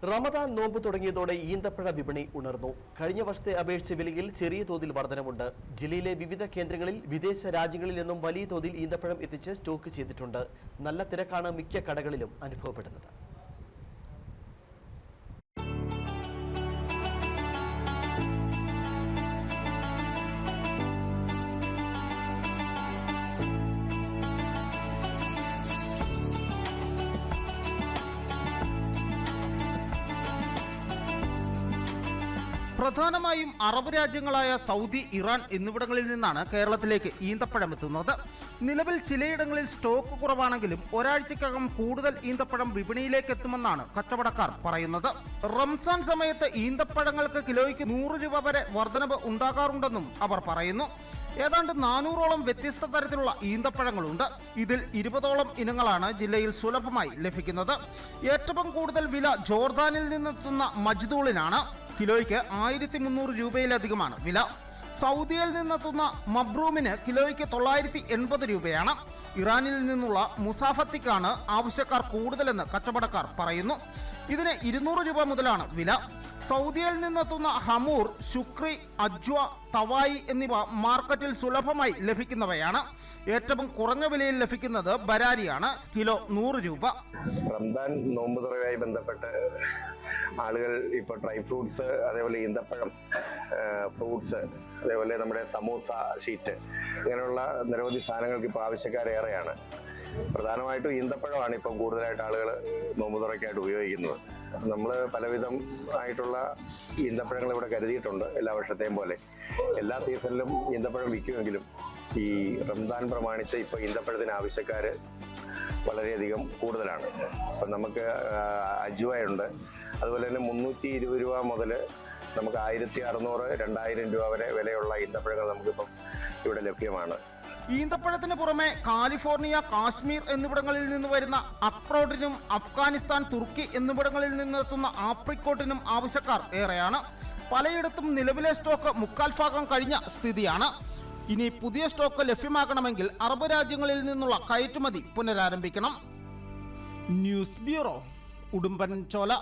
റമദാൻ നോമ്പ് തുടങ്ങിയതോടെ ഈന്തപ്പഴ വിപണി ഉണർന്നു. കഴിഞ്ഞ വർഷത്തെ അപേക്ഷിച്ച് വിലയിൽ ചെറിയ തോതിൽ വർധനവുണ്ട്. ജില്ലയിലെ വിവിധ കേന്ദ്രങ്ങളിൽ വിദേശ രാജ്യങ്ങളിൽ നിന്നും വലിയ തോതിൽ ഈന്തപ്പഴം എത്തിച്ച് സ്റ്റോക്ക് ചെയ്തിട്ടുണ്ട്. നല്ല തിരക്കാണ് മിക്ക കടകളിലും അനുഭവപ്പെടുന്നത്. പ്രധാനമായും അറബ് രാജ്യങ്ങളായ സൗദി, ഇറാൻ എന്നിവിടങ്ങളിൽ നിന്നാണ് കേരളത്തിലേക്ക് ഈന്തപ്പഴം എത്തുന്നത്. നിലവിൽ ചിലയിടങ്ങളിൽ സ്റ്റോക്ക് കുറവാണെങ്കിലും ഒരാഴ്ചക്കകം കൂടുതൽ ഈന്തപ്പഴം വിപണിയിലേക്ക് എത്തുമെന്നാണ് കച്ചവടക്കാർ പറയുന്നത്. റംസാൻ സമയത്ത് ഈന്തപ്പഴങ്ങൾക്ക് കിലോയ്ക്ക് 100 രൂപ വരെ വർധനവ് ഉണ്ടാകാറുണ്ടെന്നും അവർ പറയുന്നു. ഏതാണ്ട് 400ഓളം വ്യത്യസ്ത തരത്തിലുള്ള ഈന്തപ്പഴങ്ങളുണ്ട്. ഇതിൽ 20ഓളം ഇനങ്ങളാണ് ജില്ലയിൽ സുലഭമായി ലഭിക്കുന്നത്. ഏറ്റവും കൂടുതൽ വില ജോർദാനിൽ നിന്നെത്തുന്ന മജ്ദൂളിനാണ്. കിലോയ്ക്ക് 1300 രൂപയിലധികമാണ് വില. സൗദിയിൽ നിന്നെത്തുന്ന മബ്രൂമിന് കിലോയ്ക്ക് 980 രൂപയാണ്. ഇറാനിൽ നിന്നുള്ള മുസാഫത്തിക്കാണ് ആവശ്യക്കാർ കൂടുതലെന്ന് കച്ചവടക്കാർ പറയുന്നു. ഇതിന് 200 രൂപ മുതലാണ് വില. സൗദിയിൽ നിന്നെത്തുന്ന ഹമൂർ, ശുക്രി, അജ്വ, തവായി എന്നിവ മാർക്കറ്റിൽ സുലഭമായി ലഭിക്കുന്നവയാണ്. ഏറ്റവും കുറഞ്ഞ വിലയിൽ ലഭിക്കുന്നത് ബരാരിയാണ്. കിലോ 100 രൂപ. റംദാൻ നോമ്പ് തുറയുമായി ബന്ധപ്പെട്ട് ആളുകൾ ഇപ്പോൾ ഡ്രൈ ഫ്രൂട്ട്സ്, അതേപോലെ ഈന്തപ്പഴം, ഫ്രൂട്ട്സ്, അതേപോലെ നമ്മുടെ സമൂസ ഷീറ്റ്, ഇങ്ങനെയുള്ള നിരവധി സാധനങ്ങൾക്ക് ഇപ്പോൾ ആവശ്യക്കാരേറെയാണ്. പ്രധാനമായിട്ടും ഈന്തപ്പഴമാണ് ഇപ്പം കൂടുതലായിട്ട് ആളുകൾ നോമ്പ് തുറയ്ക്കായിട്ട് ഉപയോഗിക്കുന്നത്. നമ്മൾ പലവിധം ആയിട്ടുള്ള ഈന്തപ്പഴങ്ങൾ ഇവിടെ കരുതിയിട്ടുണ്ട്. എല്ലാ വർഷത്തെയും പോലെ എല്ലാ സീസണിലും ഈന്തപ്പഴം വിൽക്കുമെങ്കിലും ഈ റംദാൻ പ്രമാണിച്ച് ഇപ്പോൾ ഈന്തപ്പഴത്തിന് ആവശ്യക്കാർ വളരെയധികം കൂടുതലാണ്. അപ്പം നമുക്ക് അജ്വയുണ്ട്. അതുപോലെ തന്നെ 320 രൂപ മുതൽ നമുക്ക് 1600, 2000 രൂപ വരെ വിലയുള്ള ഈന്തപ്പഴങ്ങൾ നമുക്കിപ്പം ഇവിടെ ലഭ്യമാണ്. ഈന്തപ്പഴത്തിന് പുറമെ കാലിഫോർണിയ, കാശ്മീർ എന്നിവിടങ്ങളിൽ നിന്ന് വരുന്ന അക്രോട്ടിനും അഫ്ഗാനിസ്ഥാൻ, തുർക്കി എന്നിവിടങ്ങളിൽ നിന്നെത്തുന്ന ആപ്രിക്കോട്ടിനും ആവശ്യക്കാർ ഏറെയാണ്. പലയിടത്തും നിലവിലെ സ്റ്റോക്ക് 3/4 ഭാഗം കഴിഞ്ഞ സ്ഥിതിയാണ്. ഇനി പുതിയ സ്റ്റോക്ക് ലഭ്യമാക്കണമെങ്കിൽ അറബ് രാജ്യങ്ങളിൽ നിന്നുള്ള കയറ്റുമതി പുനരാരംഭിക്കണം. News bureau, Udumbanchola.